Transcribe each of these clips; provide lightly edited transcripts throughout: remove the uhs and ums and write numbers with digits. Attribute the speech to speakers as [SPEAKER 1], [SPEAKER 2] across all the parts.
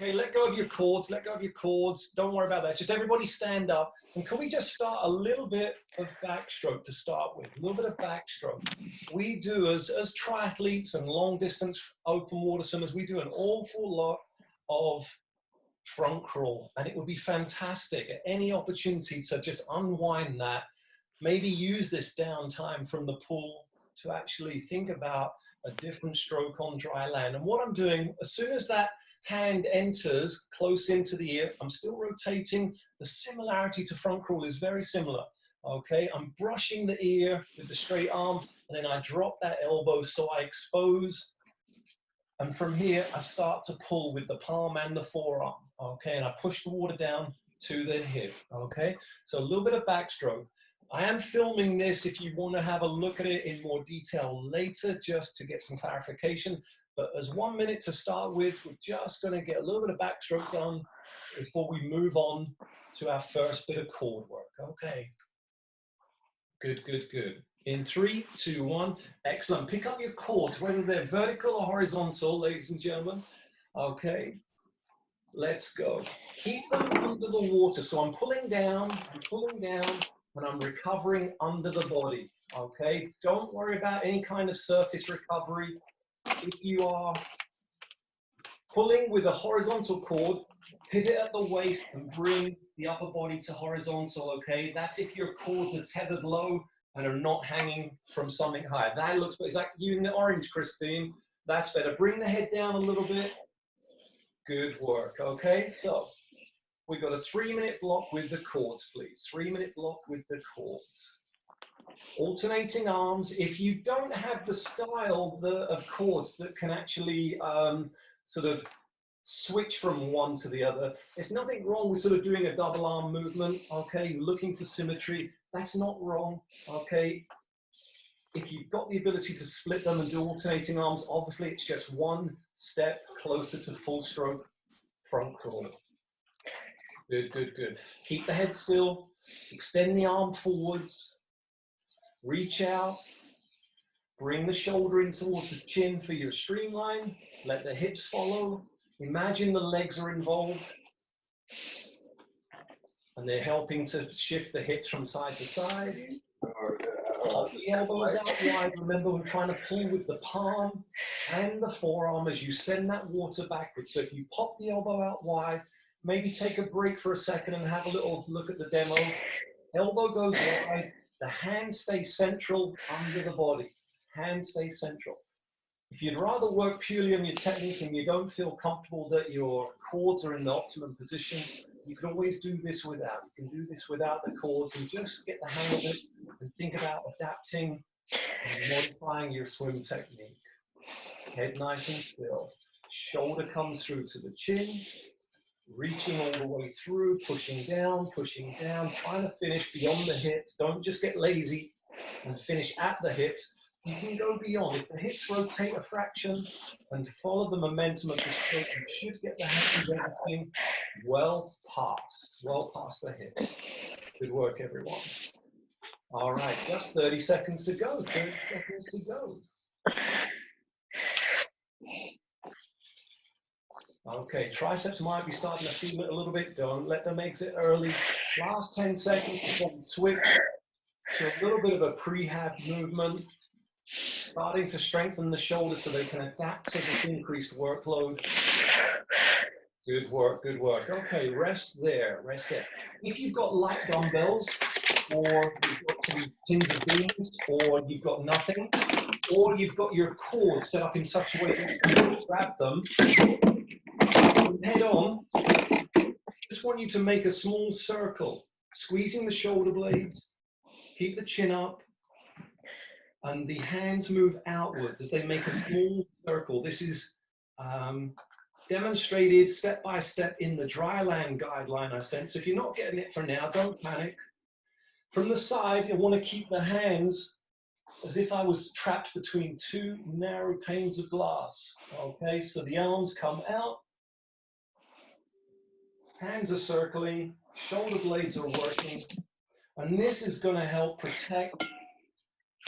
[SPEAKER 1] Okay, let go of your cords, let go of your cords. Don't worry about that. Just everybody stand up. And can we just start a little bit of backstroke to start with? A little bit of backstroke. We do, as triathletes and long distance open water swimmers, we do an awful lot of front crawl. And it would be fantastic at any opportunity to just unwind that. Maybe use this downtime from the pool to actually think about a different stroke on dry land. And what I'm doing, as soon as that hand enters close into the ear, I'm still rotating. The similarity to front crawl is very similar. Okay, I'm brushing the ear with the straight arm, and then I drop that elbow so I expose. And from here, I start to pull with the palm and the forearm. Okay, and I push the water down to the hip. Okay, so a little bit of backstroke. I am filming this if you want to have a look at it in more detail later, just to get some clarification. But as 1 minute to start with, we're just going to get a little bit of backstroke done before we move on to our first bit of cord work. Okay. Good, good, good. In 3, 2, 1. Excellent. Pick up your cords, whether they're vertical or horizontal, ladies and gentlemen. Okay. Let's go. Keep them under the water. So I'm pulling down, and I'm recovering under the body. Okay. Don't worry about any kind of surface recovery. If you are pulling with a horizontal cord, pivot at the waist and bring the upper body to horizontal, okay? That's if your cords are tethered low and are not hanging from something higher. That looks, it's like you in the orange, Christine. That's better. Bring the head down a little bit. Good work, okay? So we got a 3-minute block with the cords, please. 3-minute block with the cords. Alternating arms. If you don't have the style of cords that can actually sort of switch from one to the other, there's nothing wrong with sort of doing a double arm movement, okay? Looking for symmetry, that's not wrong, okay? If you've got the ability to split them and do alternating arms, obviously it's just one step closer to full stroke front crawl. Good, good, good. Keep the head still, extend the arm forwards, reach out, bring the shoulder in towards the chin for your streamline, let the hips follow. Imagine the legs are involved and they're helping to shift the hips from side to side. Pop the elbows out wide. Remember, we're trying to pull with the palm and the forearm as you send that water backwards. So if you pop the elbow out wide, maybe take a break for a second and have a little look at the demo. Elbow goes wide. The hand stays central under the body. Hand stays central. If you'd rather work purely on your technique and you don't feel comfortable that your cords are in the optimum position, you can always do this without. You can do this without the cords and just get the hang of it and think about adapting and modifying your swim technique. Head nice and still. Shoulder comes through to the chin, reaching all the way through, pushing down, trying to finish beyond the hips. Don't just get lazy and finish at the hips. You can go beyond. If the hips rotate a fraction and follow the momentum of the stroke, you should get the hands and everything well past the hips. Good work, everyone. All right, just 30 seconds to go. 30 seconds to go. Okay, triceps might be starting to feel it a little bit. Don't let them exit early. Last 10 seconds before we switch to a little bit of a prehab movement. Starting to strengthen the shoulders so they can adapt to this increased workload. Good work, good work. Okay, rest there, rest there. If you've got light dumbbells, or you've got some tins of beans, or you've got nothing, or you've got your cord set up in such a way that you can grab them, head on, just want you to make a small circle, squeezing the shoulder blades, keep the chin up, and the hands move outward as they make a small circle. This is demonstrated step by step in the dry land guideline I sent. So if you're not getting it for now, don't panic. From the side, you want to keep the hands as if I was trapped between two narrow panes of glass. Okay, so the arms come out, hands are circling, shoulder blades are working, and this is going to help protect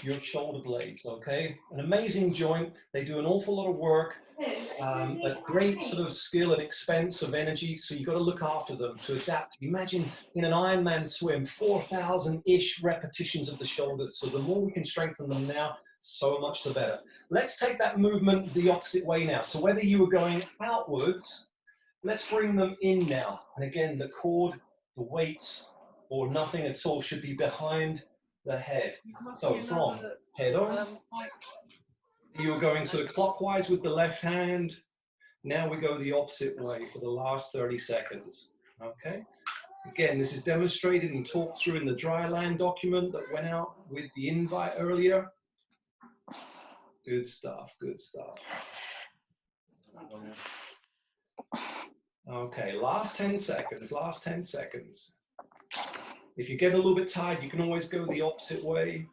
[SPEAKER 1] your shoulder blades, okay? An amazing joint. They do an awful lot of work at great sort of skill and expense of energy, so you've got to look after them to adapt. Imagine in an Ironman swim, 4,000-ish repetitions of the shoulders, so the more we can strengthen them now, so much the better. Let's take that movement the opposite way now. So whether you were going outwards, let's bring them in now. And again, the cord, the weights, or nothing at all should be behind the head. So from head on, you're going sort of clockwise with the left hand. Now we go the opposite way for the last 30 seconds, okay? Again, this is demonstrated and talked through in the dry land document that went out with the invite earlier. Good stuff, good stuff. Okay, last 10 seconds, last 10 seconds. If you get a little bit tired, you can always go the opposite way.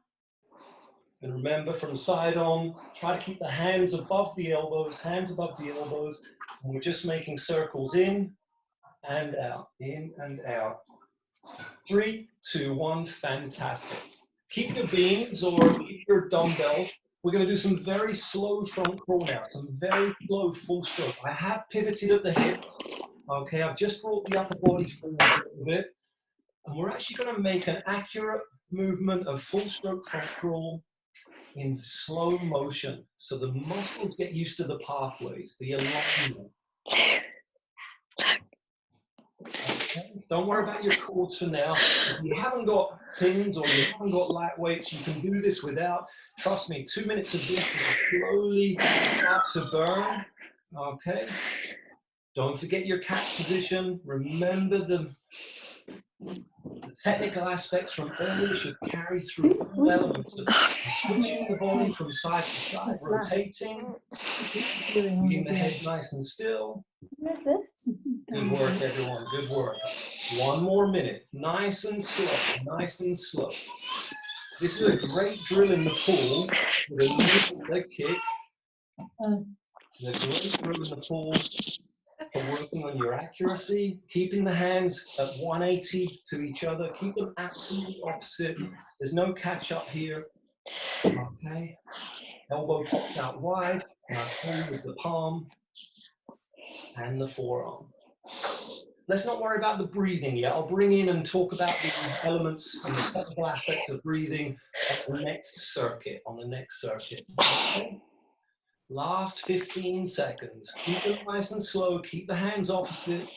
[SPEAKER 1] And remember, from side on, try to keep the hands above the elbows, hands above the elbows. And we're just making circles in and out, in and out. 3, 2, 1, fantastic. Keep your beams or keep your dumbbell. We're going to do some very slow front crawl now, some very slow full stroke. I have pivoted at the hip. Okay, I've just brought the upper body forward a little bit. And we're actually going to make an accurate movement of full stroke front crawl in slow motion. So the muscles get used to the pathways, the alignment. Okay. Don't worry about your quads for now. If you haven't got tins or you haven't got lat weights, you can do this without. Trust me, 2 minutes of this will slowly start to burn. Okay. Don't forget your catch position. Remember the technical aspects from earlier should carry through all elements of switching the body from side to side, rotating, keeping the head nice and still. Good work, everyone. Good work. 1 more minute. Nice and slow. Nice and slow. This is a great drill in the pool with a little leg kick. It's a great drill in the pool for working on your accuracy, keeping the hands at 180 to each other. Keep them absolutely opposite. There's no catch up here. Okay. Elbow pops out wide, and I pull with the palm and the forearm. Let's not worry about the breathing yet. I'll bring in and talk about the elements and the technical aspects of breathing on the next circuit, Okay? Last 15 seconds. Keep them nice and slow. Keep the hands opposite.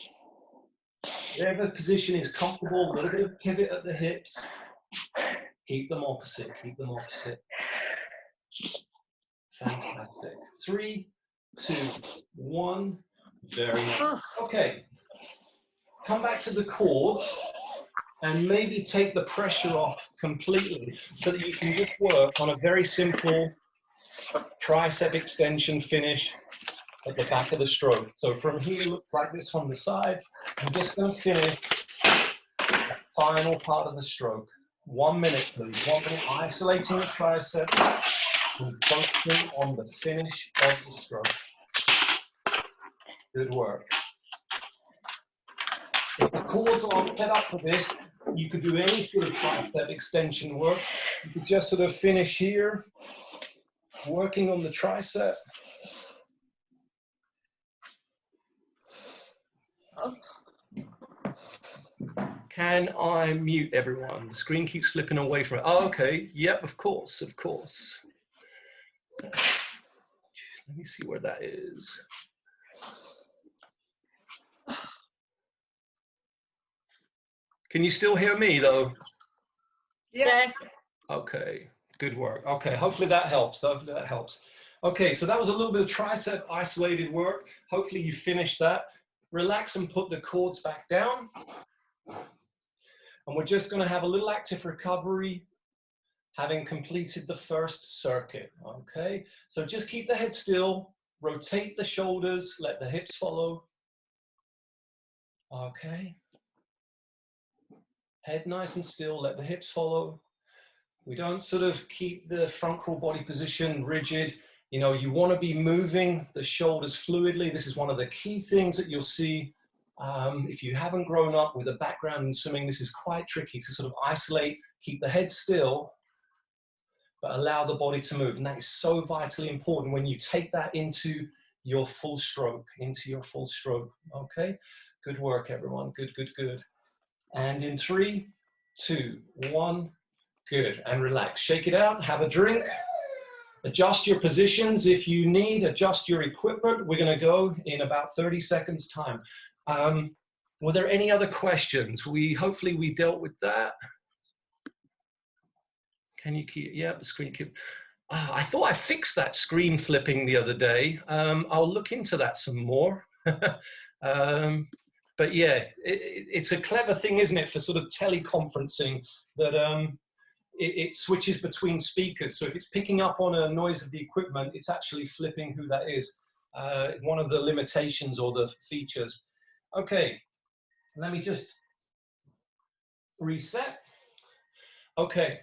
[SPEAKER 1] Whatever position is comfortable, a little bit of pivot at the hips. Keep them opposite. Keep them opposite. Fantastic. 3, 2, 1. Very nice. Okay. Come back to the quads and maybe take the pressure off completely so that you can just work on a very simple tricep extension finish at the back of the stroke. So from here, looks like this on the side. I'm just going to finish the final part of the stroke. 1 minute, please. 1 minute, isolating the tricep and focusing on the finish of the stroke. Good work. If the quads aren't set up for this, you could do any sort of tricep extension work. You could just sort of finish here, working on the tricep. Can I mute everyone? The screen keeps slipping away from it. Oh, okay. Yep, of course, of course. Let me see where that is. Can you still hear me though?
[SPEAKER 2] Yes.
[SPEAKER 1] Okay, good work. Okay, hopefully that helps. Hopefully that helps. Okay, so that was a little bit of tricep isolated work. Hopefully you finished that. Relax and put the quads back down. And we're just going to have a little active recovery, having completed the first circuit. Okay, so just keep the head still, rotate the shoulders, let the hips follow. Okay. Head nice and still, let the hips follow. We don't sort of keep the front crawl body position rigid. You know, you want to be moving the shoulders fluidly. This is one of the key things that you'll see. If you haven't grown up with a background in swimming, this is quite tricky to sort of isolate, keep the head still, but allow the body to move. And that is so vitally important when you take that into your full stroke, okay? Good work, everyone, good, good, good. And in 3, 2, 1, good, and relax. Shake it out, have a drink, adjust your positions if you need, adjust your equipment. We're gonna go in about 30 seconds time. Were there any other questions? Hopefully we dealt with that. Can you keep, yeah, the screen keep, I thought I fixed that screen flipping the other day. I'll look into that some more. But yeah, it's a clever thing, isn't it, for sort of teleconferencing, that it switches between speakers. So if it's picking up on a noise of the equipment, it's actually flipping who that is. One of the limitations or the features. Okay, let me just reset. Okay,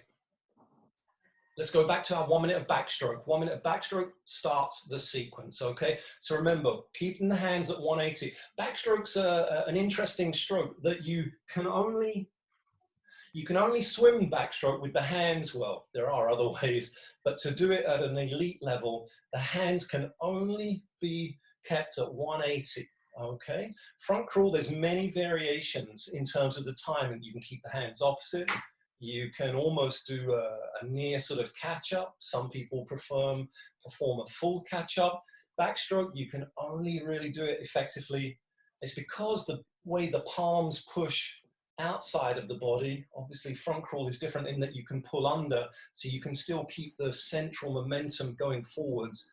[SPEAKER 1] let's go back to our 1 minute of backstroke. 1 minute of backstroke starts the sequence, okay? So remember, keeping the hands at 180. Backstroke's an interesting stroke that you can only swim backstroke with the hands. Well, there are other ways, but to do it at an elite level, the hands can only be kept at 180, okay? Front crawl, there's many variations in terms of the time, and you can keep the hands opposite. You can almost do a near sort of catch-up. Some people perform a full catch-up. Backstroke, you can only really do it effectively. It's because the way the palms push outside of the body, obviously front crawl is different in that you can pull under, so you can still keep the central momentum going forwards,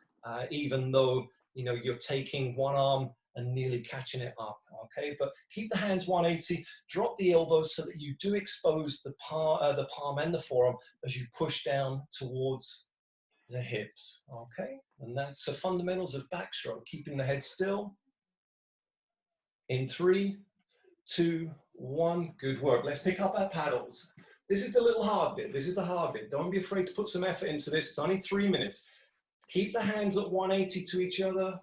[SPEAKER 1] even though, you know, you're taking one arm and nearly catching it up, okay? But keep the hands 180, drop the elbows so that you do expose the palm and the forearm as you push down towards the hips, okay? And that's the fundamentals of backstroke, keeping the head still. In 3, 2, 1, good work. Let's pick up our paddles. This is the little hard bit, this is the hard bit. Don't be afraid to put some effort into this, it's only 3 minutes. Keep the hands at 180 to each other.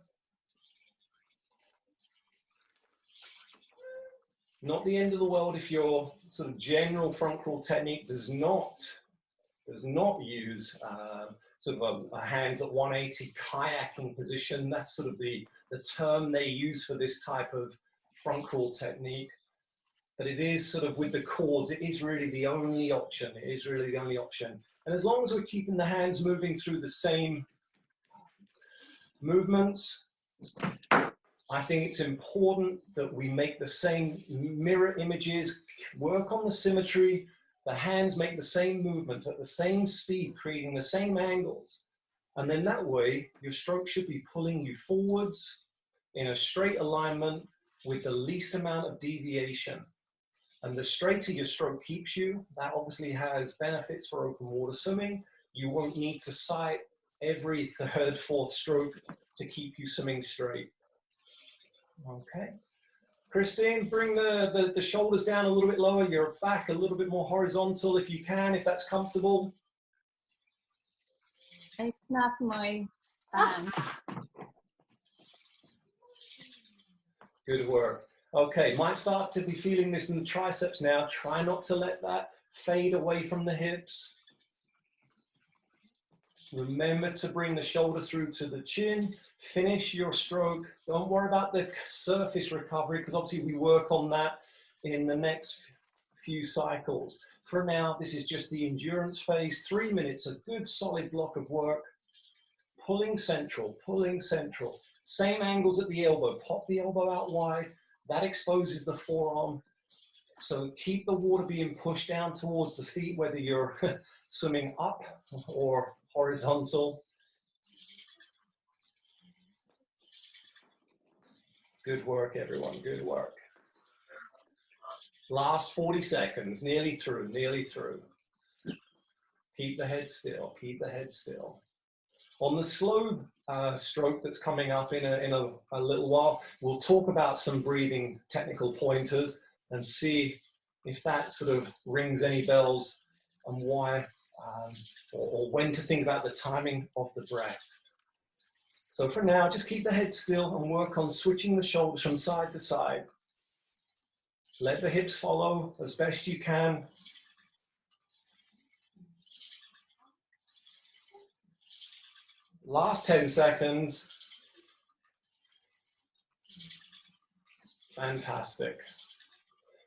[SPEAKER 1] Not the end of the world if your sort of general front crawl technique does not use sort of a hands at 180 kayaking position. That's sort of the term they use for this type of front crawl technique. But it is sort of with the cords, it is really the only option. It is really the only option. And as long as we're keeping the hands moving through the same movements, I think it's important that we make the same mirror images, work on the symmetry, the hands make the same movements at the same speed, creating the same angles. And then that way, your stroke should be pulling you forwards in a straight alignment with the least amount of deviation. And the straighter your stroke keeps you, that obviously has benefits for open water swimming. You won't need to sight every third, fourth stroke to keep you swimming straight. Okay. Christine, bring the shoulders down a little bit lower, your back a little bit more horizontal if you can, if that's comfortable.
[SPEAKER 2] It's not my
[SPEAKER 1] Good work. Okay, might start to be feeling this in the triceps now. Try not to let that fade away from the hips. Remember to bring the shoulder through to the chin. Finish your stroke. Don't worry about the surface recovery, because obviously we work on that in the next few cycles. For now, this is just the endurance phase. 3 minutes, a good solid block of work. Pulling central, pulling central. Same angles at the elbow. Pop the elbow out wide. That exposes the forearm. So keep the water being pushed down towards the feet, whether you're swimming up or horizontal. Good work, everyone, good work. Last 40 seconds, nearly through, nearly through. Keep the head still, keep the head still. On the slow stroke that's coming up in a little while, we'll talk about some breathing technical pointers and see if that sort of rings any bells and why, or when to think about the timing of the breath. So for now, just keep the head still and work on switching the shoulders from side to side. Let the hips follow as best you can. Last 10 seconds. Fantastic.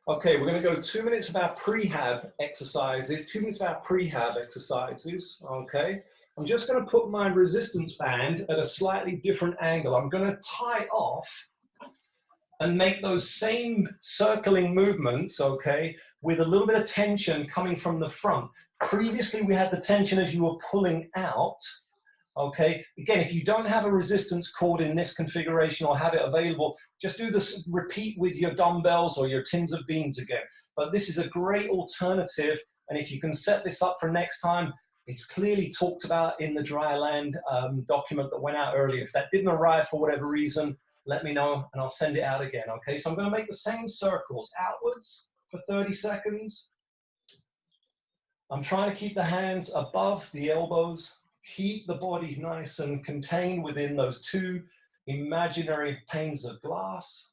[SPEAKER 1] Okay, we're going to go 2 minutes of our prehab exercises, 2 minutes of our prehab exercises, okay? I'm just going to put my resistance band at a slightly different angle. I'm going to tie off and make those same circling movements, okay, with a little bit of tension coming from the front. Previously, we had the tension as you were pulling out, okay? Again, if you don't have a resistance cord in this configuration or have it available, just do this, repeat with your dumbbells or your tins of beans again. But this is a great alternative, and if you can set this up for next time, it's clearly talked about in the Dryland document that went out earlier. If that didn't arrive for whatever reason, let me know and I'll send it out again, okay? So I'm gonna make the same circles outwards for 30 seconds. I'm trying to keep the hands above the elbows. Keep the body nice and contained within those two imaginary panes of glass.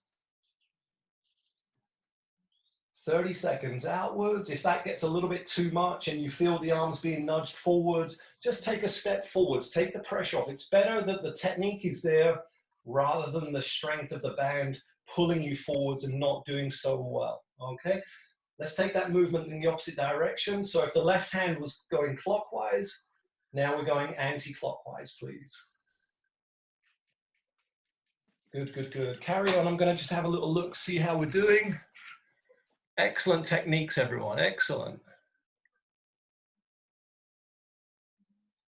[SPEAKER 1] 30 seconds outwards. If that gets a little bit too much and you feel the arms being nudged forwards, just take a step forwards, take the pressure off. It's better that the technique is there rather than the strength of the band pulling you forwards and not doing so well, okay? Let's take that movement in the opposite direction. So if the left hand was going clockwise, now we're going anti-clockwise, please. Good, good, good. Carry on. I'm going to just have a little look, see how we're doing. Excellent techniques, everyone. Excellent.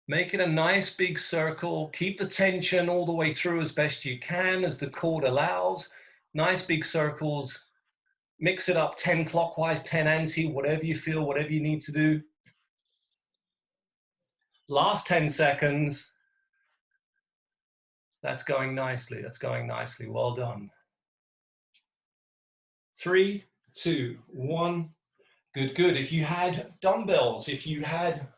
[SPEAKER 1] Make it a nice big circle. Keep the tension all the way through as best you can, as the cord allows. Nice big circles. Mix it up 10 clockwise, 10 anti, whatever you feel, whatever you need to do. Last 10 seconds. That's going nicely. That's going nicely. Well done. 3, 2, 1. Good, good. If you had dumbbells, if you had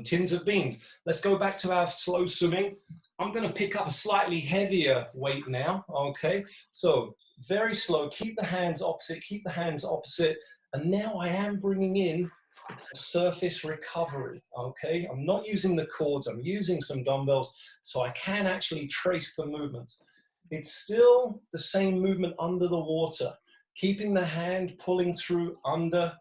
[SPEAKER 1] tins of beans, let's go back to our slow swimming. I'm going to pick up a slightly heavier weight now, okay? So very slow. Keep the hands opposite, keep the hands opposite. And now I am bringing in a surface recovery, okay? I'm not using the cords, I'm using some dumbbells so I can actually trace the movements. It's still the same movement under the water, keeping the hand pulling through under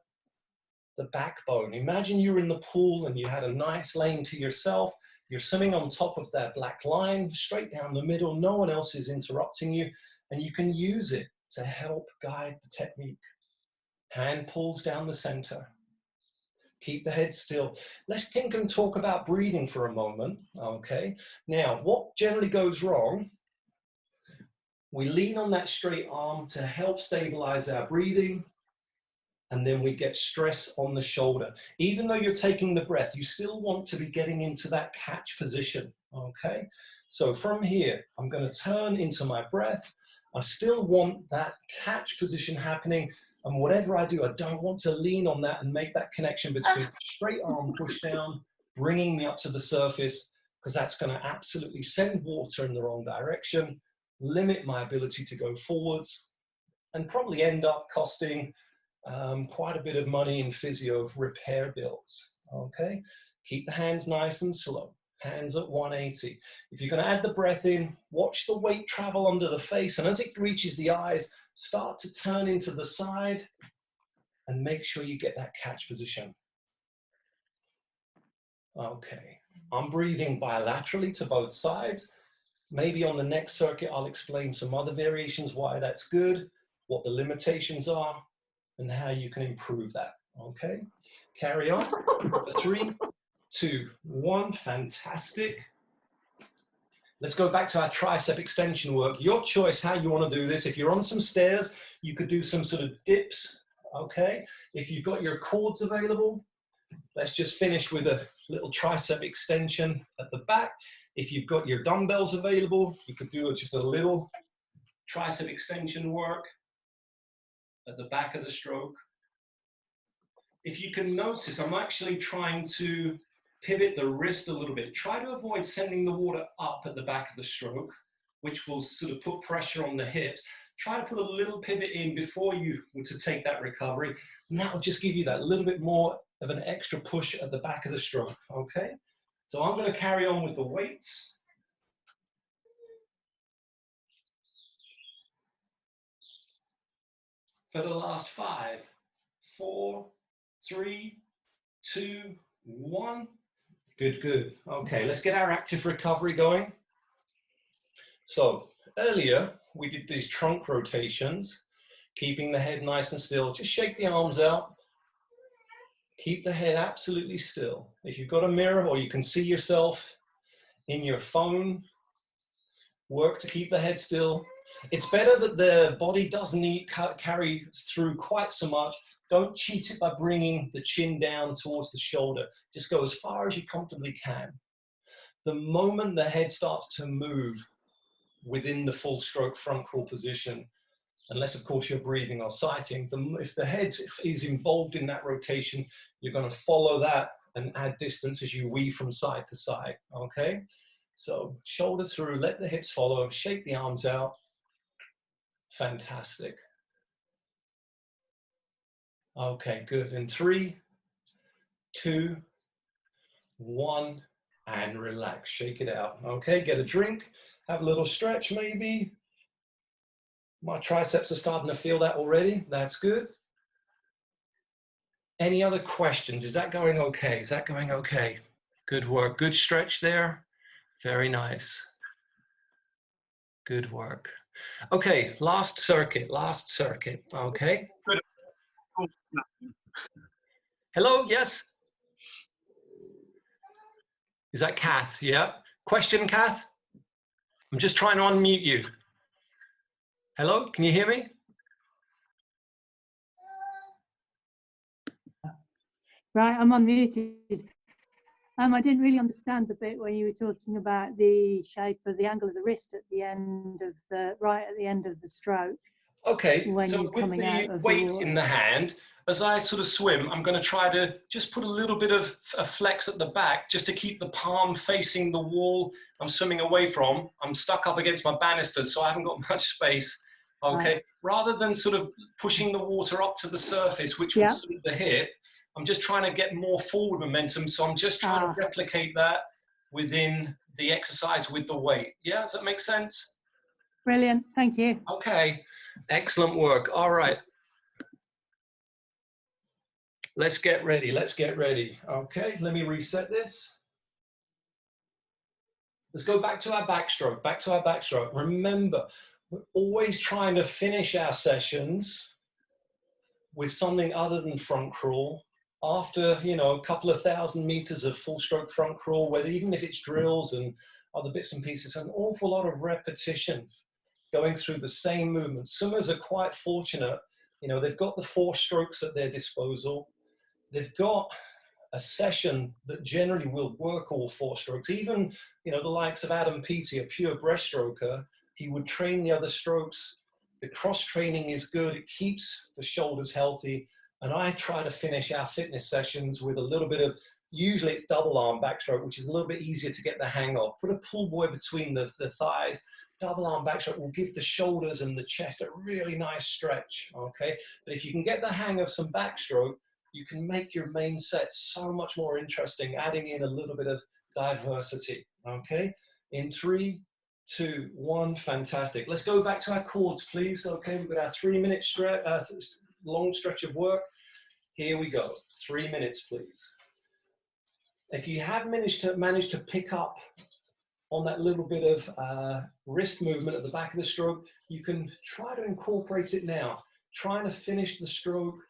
[SPEAKER 1] the backbone. Imagine you're in the pool and you had a nice lane to yourself. You're swimming on top of that black line, straight down the middle. No one else is interrupting you, and you can use it to help guide the technique. Hand pulls down the center. Keep the head still. Let's think and talk about breathing for a moment, okay? Now, what generally goes wrong? We lean on that straight arm to help stabilize our breathing, and then we get stress on the shoulder. Even though you're taking the breath, you still want to be getting into that catch position, okay? So from here, I'm going to turn into my breath. I still want that catch position happening, and whatever I do, I don't want to lean on that and make that connection between straight arm push down, bringing me up to the surface, because that's going to absolutely send water in the wrong direction, limit my ability to go forwards, and probably end up costing quite a bit of money in physio repair bills, okay? Keep the hands nice and slow, hands at 180. If you're gonna add the breath in, watch the weight travel under the face, and as it reaches the eyes, start to turn into the side and make sure you get that catch position. Okay, I'm breathing bilaterally to both sides. Maybe on the next circuit, I'll explain some other variations, why that's good, what the limitations are, and how you can improve that, okay? Carry on. 3, 2, 1, fantastic. Let's go back to our tricep extension work. Your choice how you want to do this. If you're on some stairs, you could do some sort of dips, okay? If you've got your cords available, let's just finish with a little tricep extension at the back. If you've got your dumbbells available, you could do just a little tricep extension work at the back of the stroke. If you can notice, I'm actually trying to pivot the wrist a little bit. Try to avoid sending the water up at the back of the stroke, which will sort of put pressure on the hips. Try to put a little pivot in before you were to take that recovery, and that will just give you that little bit more of an extra push at the back of the stroke, okay? So I'm going to carry on with the weights. for the last 5, 4, 3, 2, 1. Good, good. Okay, let's get our active recovery going. So earlier we did these trunk rotations, keeping the head nice and still. Just shake the arms out. Keep the head absolutely still. If you've got a mirror or you can see yourself in your phone, work to keep the head still. It's better that the body doesn't carry through quite so much. Don't cheat it by bringing the chin down towards the shoulder. Just go as far as you comfortably can. The moment the head starts to move within the full stroke front crawl position, unless of course you're breathing or sighting, if the head is involved in that rotation, you're going to follow that and add distance as you weave from side to side, okay? So shoulder through, let the hips follow, shake the arms out. Fantastic. Okay, good. In 3, 2, 1, and relax. Shake it out. Okay, get a drink, have a little stretch maybe. My triceps are starting to feel that already. That's good. Any other questions? Is that going okay? Is that going okay? Good work. Good stretch there. Very nice. Good work. Okay, last circuit, okay.
[SPEAKER 3] Good.
[SPEAKER 1] Hello, yes? Is that Kath? Yeah. Question, Kath? I'm just trying to unmute you. Hello, can you hear me?
[SPEAKER 4] Right, I'm unmuted. I didn't really understand the bit when you were talking about the shape of the angle of the wrist at the end of the, right at the end of the stroke.
[SPEAKER 1] Okay,
[SPEAKER 4] when
[SPEAKER 1] so
[SPEAKER 4] you're
[SPEAKER 1] with
[SPEAKER 4] coming
[SPEAKER 1] the
[SPEAKER 4] out of
[SPEAKER 1] weight
[SPEAKER 4] the
[SPEAKER 1] in the hand, as I sort of swim, I'm going to try to just put a little bit of a flex at the back just to keep the palm facing the wall I'm swimming away from. I'm stuck up against my banisters, so I haven't got much space. Okay, rather than sort of pushing the water up to the surface, which would suit the hip, I'm just trying to get more forward momentum. So I'm just trying to replicate that within the exercise with the weight. Yeah, does that make sense?
[SPEAKER 4] Brilliant, thank you.
[SPEAKER 1] Okay, excellent work. All right. Let's get ready, let's get ready. Okay, let me reset this. Let's go back to our backstroke, Remember, we're always trying to finish our sessions with something other than front crawl. After, you know, a couple of 1,000 meters of full stroke front crawl, whether even if it's drills and other bits and pieces, an awful lot of repetition going through the same movement. Swimmers are quite fortunate, you know, they've got the 4 strokes at their disposal. They've got a session that generally will work all 4 strokes. Even, you know, the likes of Adam Peaty, a pure breaststroker, he would train the other strokes. The cross training is good. It keeps the shoulders healthy. And I try to finish our fitness sessions with a little bit of, usually it's double arm backstroke, which is a little bit easier to get the hang of. Put a pull buoy between the thighs. Double arm backstroke will give the shoulders and the chest a really nice stretch, okay? But if you can get the hang of some backstroke, you can make your main set so much more interesting, adding in a little bit of diversity, okay? In 3, 2, 1, fantastic. Let's go back to our quads, please. Okay, we've got our 3-minute long stretch of work. Here we go, 3 minutes, please. If you have managed to pick up on that little bit of wrist movement at the back of the stroke, you can try to incorporate it now. Trying to finish the stroke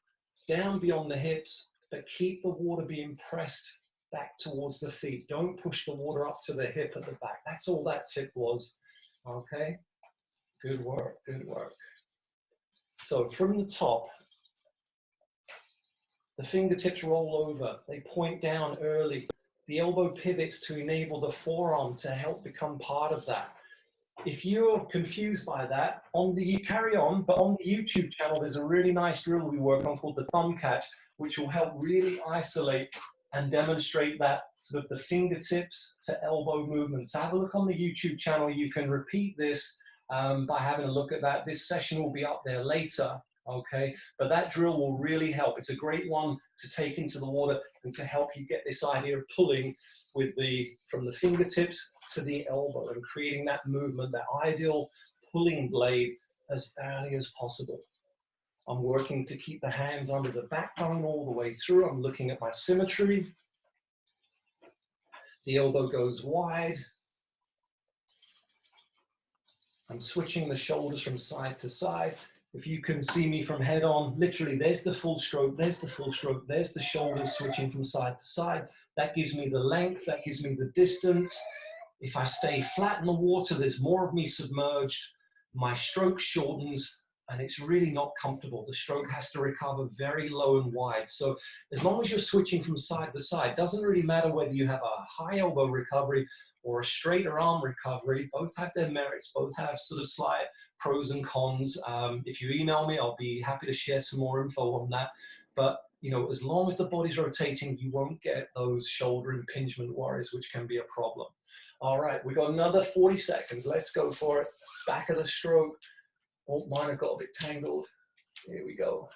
[SPEAKER 1] down beyond the hips, but keep the water being pressed back towards the feet. Don't push the water up to the hip at the back. That's all that tip was, okay? Good work, good work. So from the top, the fingertips roll over. They point down early. The elbow pivots to enable the forearm to help become part of that. If you're confused by that, you carry on, but on the YouTube channel, there's a really nice drill we work on called the thumb catch, which will help really isolate and demonstrate that sort of the fingertips to elbow movement. So have a look on the YouTube channel. You can repeat this by having a look at that. This session will be up there later, okay? But that drill will really help. It's a great one to take into the water and to help you get this idea of pulling with from the fingertips to the elbow and creating that movement, that ideal pulling blade as early as possible. I'm working to keep the hands under the backbone all the way through. I'm looking at my symmetry. The elbow goes wide. I'm switching the shoulders from side to side. If you can see me from head on, literally there's the full stroke, there's the full stroke, there's the shoulders switching from side to side. That gives me the length, that gives me the distance. If I stay flat in the water, there's more of me submerged. My stroke shortens and it's really not comfortable. The stroke has to recover very low and wide. So as long as you're switching from side to side, doesn't really matter whether you have a high elbow recovery or a straighter arm recovery, both have their merits, both have sort of slight pros and cons. If you email me, I'll be happy to share some more info on that. But you know, as long as the body's rotating, you won't get those shoulder impingement worries, which can be a problem. All right, we got another 40 seconds. Let's go for it. Back of the stroke. Oh, mine have got a bit tangled. Here we go.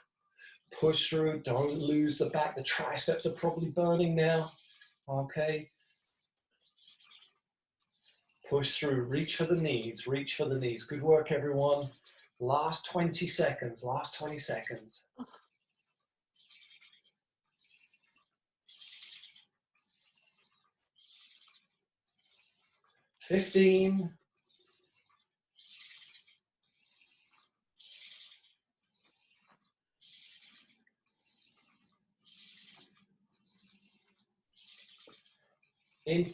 [SPEAKER 1] Push through, don't lose the back. The triceps are probably burning now. Okay. Push through, reach for the knees, reach for the knees. Good work, everyone. Last 20 seconds, last 20 seconds. 15.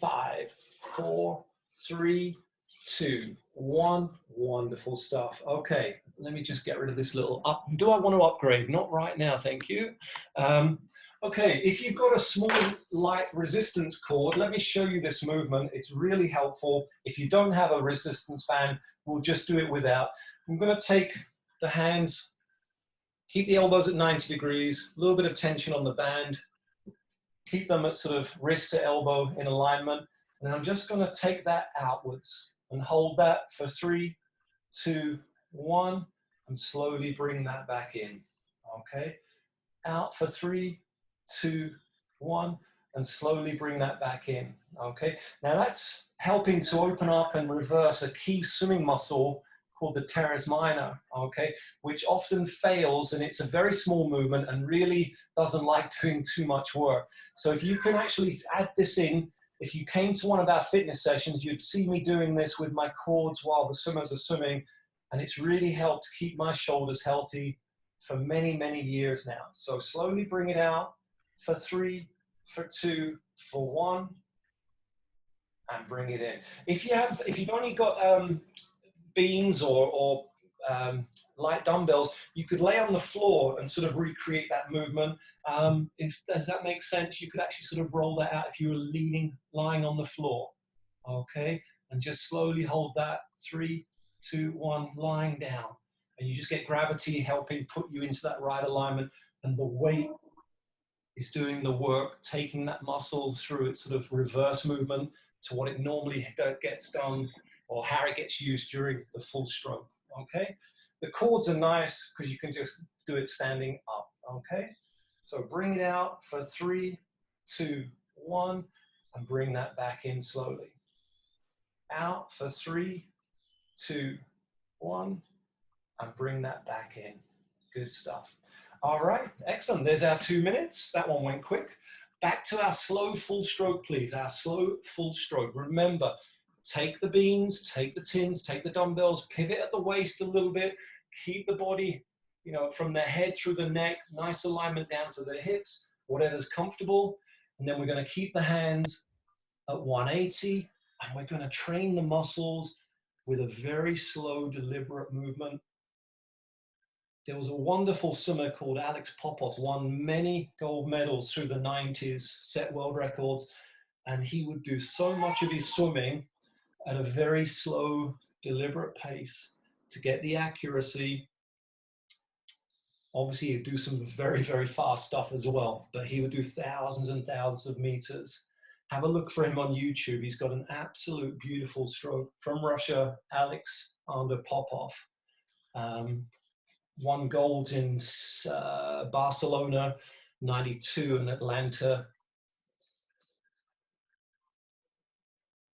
[SPEAKER 1] 5, 4, 3, 2, 1. Wonderful stuff. Okay, let me just get rid of this little up. Do I want to upgrade? Not right now, thank you. Okay, if you've got a small light resistance cord, let me show you this movement. It's really helpful. If you don't have a resistance band, we'll just do it without. I'm going to take the hands, keep the elbows at 90 degrees, a little bit of tension on the band. Keep them at sort of wrist to elbow in alignment. And I'm just going to take that outwards and hold that for 3, 2, 1, and slowly bring that back in. Okay. Out for 3, 2, 1, and slowly bring that back in. Okay. Now that's helping to open up and reverse a key swimming muscle called the teres minor, okay, which often fails, and it's a very small movement and really doesn't like doing too much work. So if you can actually add this in, if you came to one of our fitness sessions, you'd see me doing this with my cords while the swimmers are swimming, and it's really helped keep my shoulders healthy for many, many years now. So slowly bring it out for 3, for 2, for 1, and bring it in. If you've only got beams or light dumbbells, you could lay on the floor and sort of recreate that movement. Does that make sense? You could actually sort of roll that out if you were lying on the floor. Okay, and just slowly hold that. 3, 2, 1, lying down, and you just get gravity helping put you into that right alignment, and the weight is doing the work, taking that muscle through its sort of reverse movement to what it normally gets done, or how it gets used during the full stroke, okay? The cords are nice because you can just do it standing up, okay? So bring it out for 3, 2, 1, and bring that back in slowly. Out for 3, 2, 1, and bring that back in. Good stuff. All right, excellent. There's our 2 minutes. That one went quick. Back to our slow full stroke, please. Our slow full stroke. Remember, take the beams, take the tins, take the dumbbells, pivot at the waist a little bit, keep the body, you know, from the head through the neck, nice alignment down to the hips, whatever's comfortable. And then we're going to keep the hands at 180, and we're going to train the muscles with a very slow, deliberate movement. There was a wonderful swimmer called Alex Popov, won many gold medals through the 90s, set world records, and he would do so much of his swimming at a very slow, deliberate pace to get the accuracy. Obviously, he'd do some very, very fast stuff as well, but he would do thousands and thousands of meters. Have a look for him on YouTube. He's got an absolute beautiful stroke. From Russia, Alexander Popov. Won gold in Barcelona, 92, and Atlanta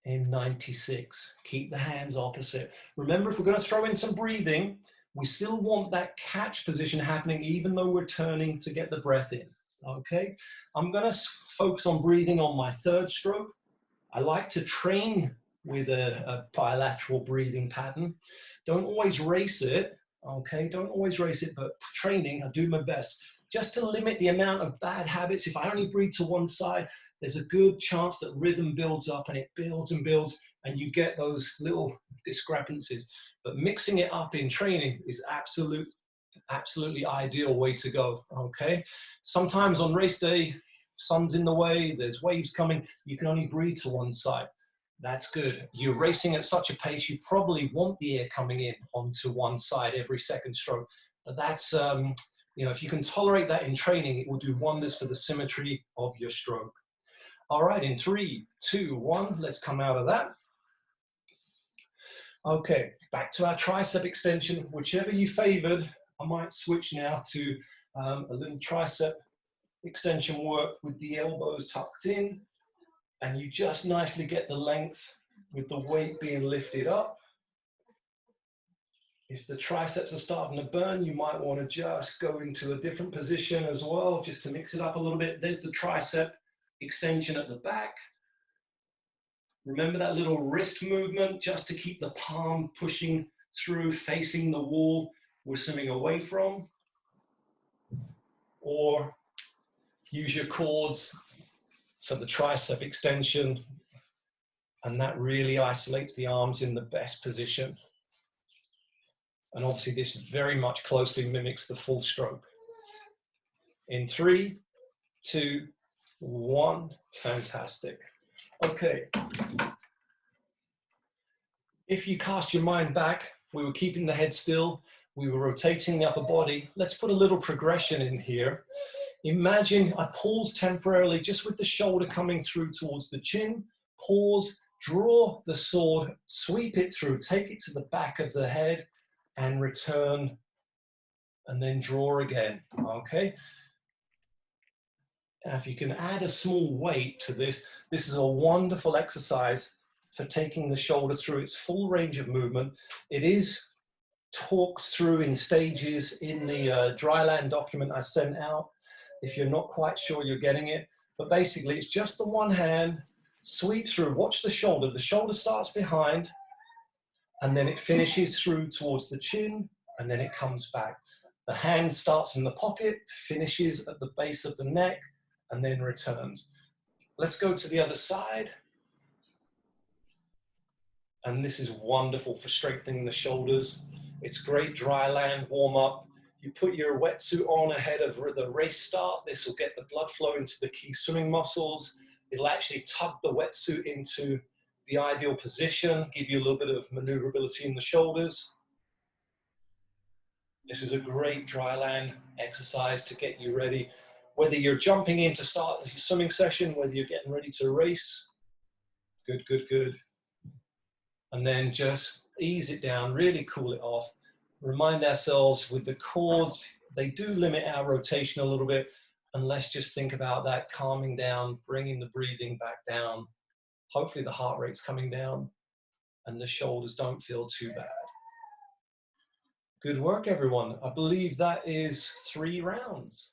[SPEAKER 1] in 96. Keep the hands opposite. Remember, if we're going to throw in some breathing, We still want that catch position happening even though we're turning to get the breath in, okay? I'm gonna focus on breathing on my third stroke. I like to train with a bilateral breathing pattern. Don't always race it, okay? Don't always race it, but training, I do my best. Just to limit the amount of bad habits, if I only breathe to one side, there's a good chance that rhythm builds up and it builds and builds, and you get those little discrepancies. But mixing it up in training is absolutely ideal way to go, okay? Sometimes on race day, sun's in the way, there's waves coming, you can only breathe to one side. That's good. You're racing at such a pace, you probably want the air coming in onto one side every second stroke. But that's, you know, if you can tolerate that in training, it will do wonders for the symmetry of your stroke. All right, in 3, 2, 1, let's come out of that. Okay, back to our tricep extension. Whichever you favored, I might switch now to a little tricep extension work with the elbows tucked in, and you just nicely get the length with the weight being lifted up. If the triceps are starting to burn, you might want to just go into a different position as well, just to mix it up a little bit. There's the tricep extension at the back. Remember that little wrist movement, just to keep the palm pushing through, facing the wall we're swimming away from. Or use your quads for the tricep extension, and that really isolates the arms in the best position. And obviously this very much closely mimics the full stroke. In 3, 2, 1, fantastic. Okay. If you cast your mind back, we were keeping the head still, we were rotating the upper body. Let's put a little progression in here. Imagine I pause temporarily just with the shoulder coming through towards the chin, pause, draw the sword, sweep it through, take it to the back of the head and return, and then draw again, okay? Now, if you can add a small weight to this, this is a wonderful exercise for taking the shoulder through its full range of movement. It is talked through in stages in the dryland document I sent out, if you're not quite sure you're getting it. But basically, it's just the one hand, sweep through, watch the shoulder. The shoulder starts behind, and then it finishes through towards the chin, and then it comes back. The hand starts in the pocket, finishes at the base of the neck, and then returns. Let's go to the other side. And this is wonderful for strengthening the shoulders. It's great dry land warm up. You put your wetsuit on ahead of the race start. This will get the blood flow into the key swimming muscles. It'll actually tug the wetsuit into the ideal position, give you a little bit of maneuverability in the shoulders. This is a great dry land exercise to get you ready. Whether you're jumping in to start a swimming session, whether you're getting ready to race. Good, good, good. And then just ease it down, really cool it off. Remind ourselves with the cords, they do limit our rotation a little bit, and let's just think about that calming down, bringing the breathing back down. Hopefully the heart rate's coming down and the shoulders don't feel too bad. Good work, everyone. I believe that is 3 rounds.